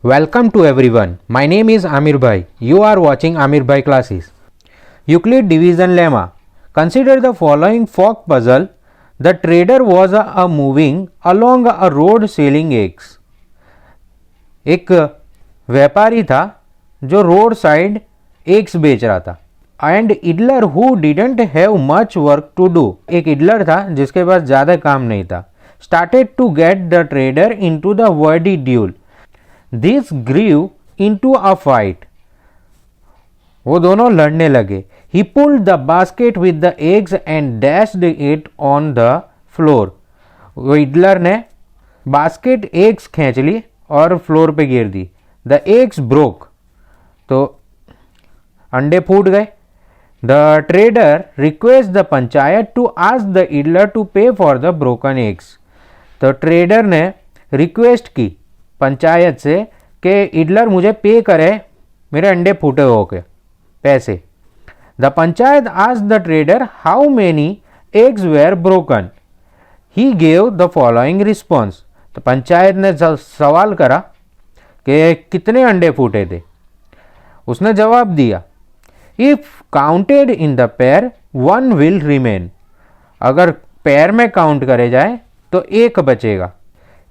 Welcome to everyone. My name is Amir Bhai. You are watching Amir Bhai classes. Euclid division lemma. Consider the following folk puzzle. The trader was a moving along a road selling eggs. एक व्यापारी था जो road side eggs बेच रहा था. And idler who didn't have much work to do. एक idler था जिसके पास ज़्यादा काम नहीं था. Started to get the trader into the wordy duel. This grew into a fight. वो दोनों लड़ने लगे. He pulled the basket with the eggs and dashed it on the floor. वो इडलर ने बास्केट एग्स खींच ली और फ्लोर पे गिर दी. The eggs broke. तो अंडे फूट गए. The trader request the panchayat to ask the idler to pay for the broken eggs. तो ट्रेडर ने रिक्वेस्ट की पंचायत से कि इडलर मुझे पे करे मेरे अंडे फूटे हो के पैसे. The panchayat asked the trader how many eggs were broken. He gave the following response. तो पंचायत ने सवाल करा कि कितने अंडे फूटे थे. उसने जवाब दिया if counted in the pair one will remain. अगर पेयर में काउंट करे जाए तो एक बचेगा.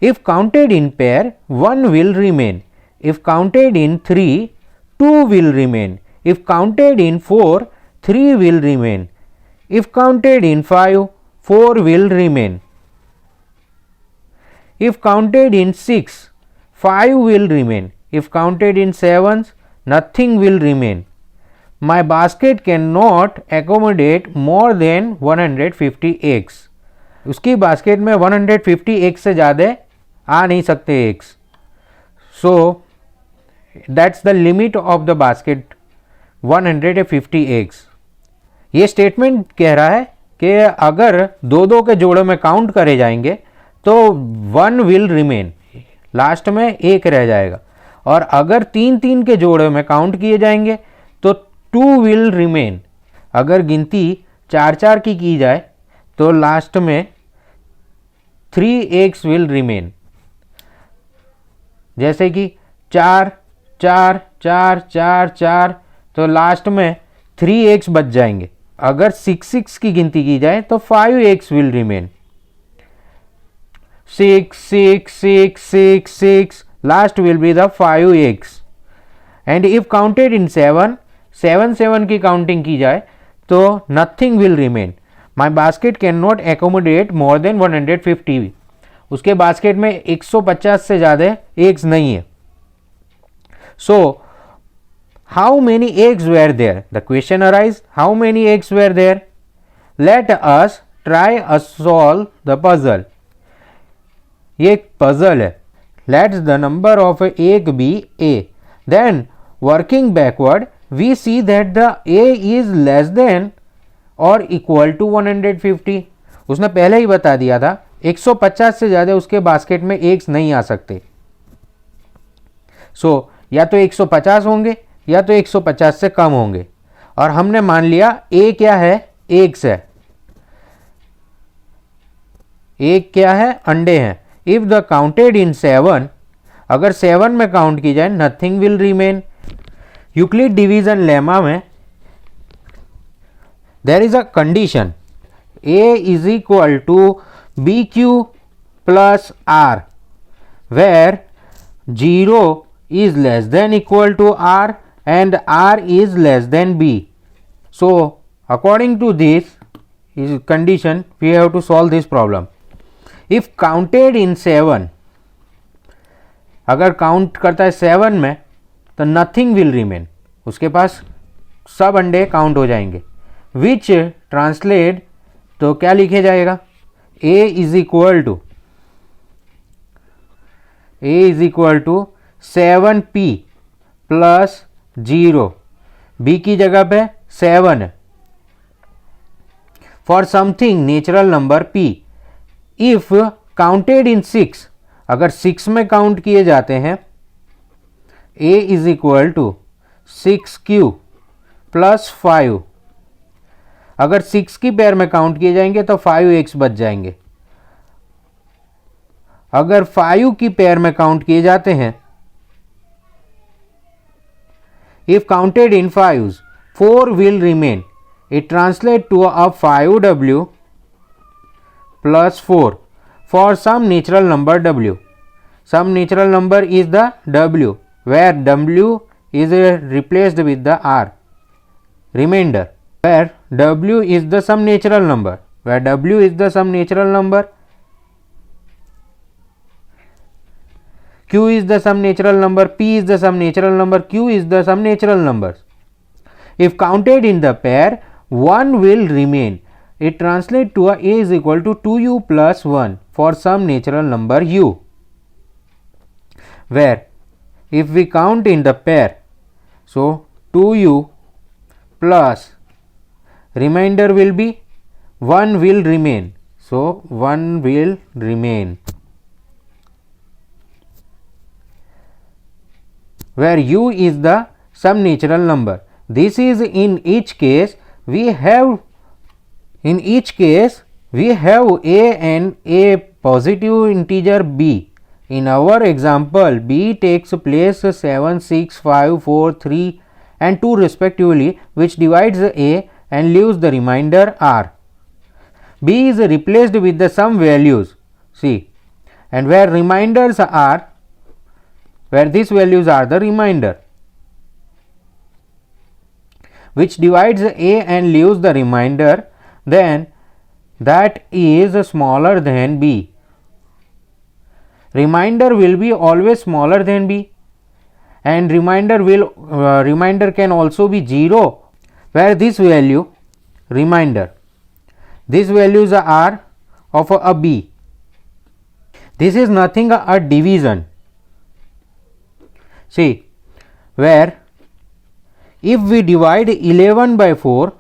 If counted in pair one will remain. If counted in three two will remain. If counted in four three will remain. If counted in five four will remain. If counted in 6, 5 will remain. If counted in 7, nothing will remain. My basket cannot accommodate more than 150 eggs. उसकी basket में 150 eggs से ज़्यादा आ नहीं सकते eggs. So that's the limit of the basket, 150 eggs. ये statement कह रहा है कि अगर दो दो के जोड़ों में काउंट करे जाएंगे तो वन विल रिमेन, लास्ट में एक रह जाएगा. और अगर तीन तीन के जोड़े में काउंट किए जाएंगे तो टू विल रिमेन. अगर गिनती चार चार की जाए तो लास्ट में थ्री एग्स विल रिमेन. जैसे कि चार चार चार चार चार तो लास्ट में थ्री एग्स बच जाएंगे. अगर सिक्स सिक्स की गिनती की जाए तो five eggs will remain. 6 6 6 6 6 last will be the 5 eggs. And if counted in 7 7 7 की काउंटिंग की जाए तो nothing will remain. My basket cannot accommodate more than 150. उसके बास्केट में 150 से ज़्यादा एग्स नहीं है. So how many eggs were there? The question arises, how many eggs were there? Let us try to solve the puzzle. ये एक puzzle है. Let's the number of egg be a. Then working backward we see that the a is less than और equal to 150. उसने पहले ही बता दिया था 150 से ज़्यादा उसके बास्केट में एग्स नहीं आ सकते. सो या तो 150 होंगे या तो 150 से कम होंगे. और हमने मान लिया ए क्या है, एग्स है. एग क्या है, अंडे हैं. इफ द काउंटेड इन 7, अगर 7 में काउंट की जाए nothing will remain. Euclid division lemma में there is a condition a is equal to b q plus r where 0 is less than equal to r and r is less than b. So according to this condition we have to solve this problem. If counted in 7, अगर count करता है 7 में तो nothing will remain. उसके पास सब अंडे count हो जाएंगे. Which translate तो क्या लिखे जाएगा, a is equal to 7p plus 0. b की जगह पे 7 है. For something natural number p. If counted in 6, अगर 6 में काउंट किए जाते हैं a is equal to 6q plus 5. अगर 6 की पेयर में काउंट किए जाएंगे तो 5x बच जाएंगे. अगर 5 की पेयर में काउंट किए जाते हैं If counted in fives, 4 will remain. It translates to a 5w plus 4 for some natural number w. Some natural number is the w, where w is replaced with the r. Remainder, where w is the some natural number, where w is the some natural number, q is the some natural number, p is the some natural number, q is the some natural numbers. If counted in the pair, 1 will remain. It translates to a is equal to 2u plus 1 for some natural number u, where if we count in the pair, so 2u plus remainder will be 1 will remain, so 1 will remain, where u is the some natural number. This is in each case we have a and a positive integer b. In our example, b takes place 7, 6, 5, 4, 3 and 2 respectively, which divides a and leaves the remainder r. b is replaced with the some values c, and where remainders are, where these values are the remainder, which divides a and leaves the remainder, then that is smaller than b. Remainder will be always smaller than b, and remainder can also be 0, where this value remainder, these values are of a b. This is nothing a division. See, where if we divide 11 by 4,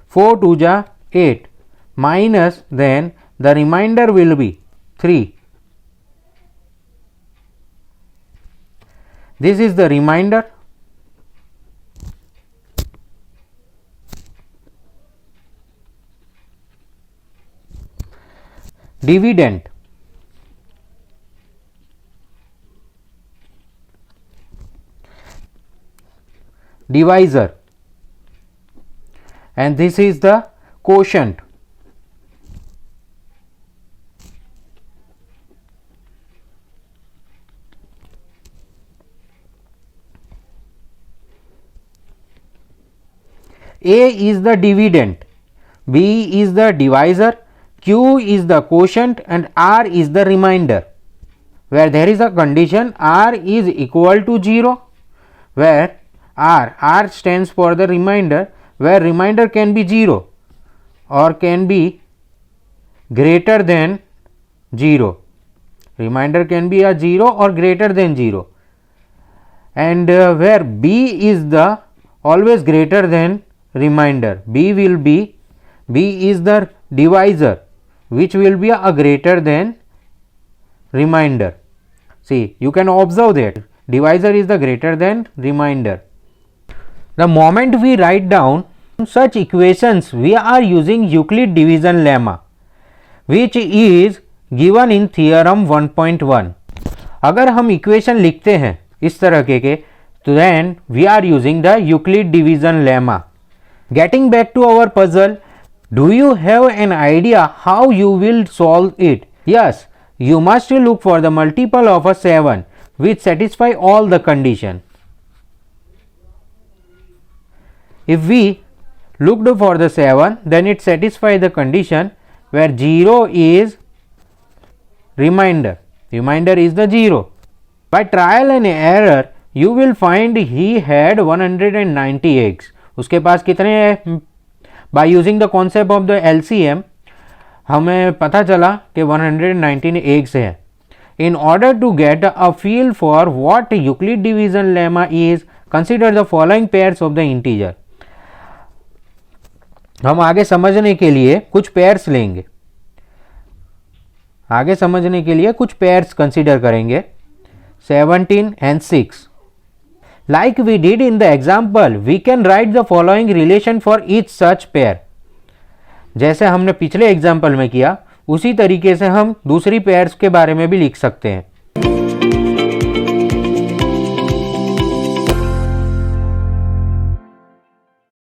4 2 ja 8 minus, then the remainder will be 3. This is the remainder. Dividend, divisor, and this is the quotient. A is the dividend, B is the divisor, Q is the quotient and R is the remainder, where there is a condition R is equal to 0, where R stands for the remainder, where remainder can be 0 or can be greater than 0. Remainder can be a 0 or greater than 0, and where B is the always greater than remainder, B is the divisor, which will be a greater than remainder. See, you can observe that divisor is the greater than remainder. The moment we write down such equations, we are using Euclid division lemma, which is given in theorem 1.1. अगर हम equation लिखते हैं इस तरह के तो then we are using the Euclid division lemma. Getting back to our puzzle, do you have an idea how you will solve it? Yes, you must look for the multiple of a 7 which satisfy all the condition. If we looked for the 7, then it satisfies the condition where 0 is remainder is the 0. By trial and error, you will find he had 190 eggs. उसके पास कितने हैं? By using the concept of the LCM, हमें पता चला कि 119 eggs है. In order to get a feel for what Euclid division lemma is, consider the following pairs of the integer. हम आगे समझने के लिए कुछ पेयर्स लेंगे, आगे समझने के लिए कुछ पेयर्स कंसीडर करेंगे 17 and 6. Like we did in the example, we can write the following relation for each such pair. जैसे हमने पिछले एग्जाम्पल में किया उसी तरीके से हम दूसरी पेयर्स के बारे में भी लिख सकते हैं.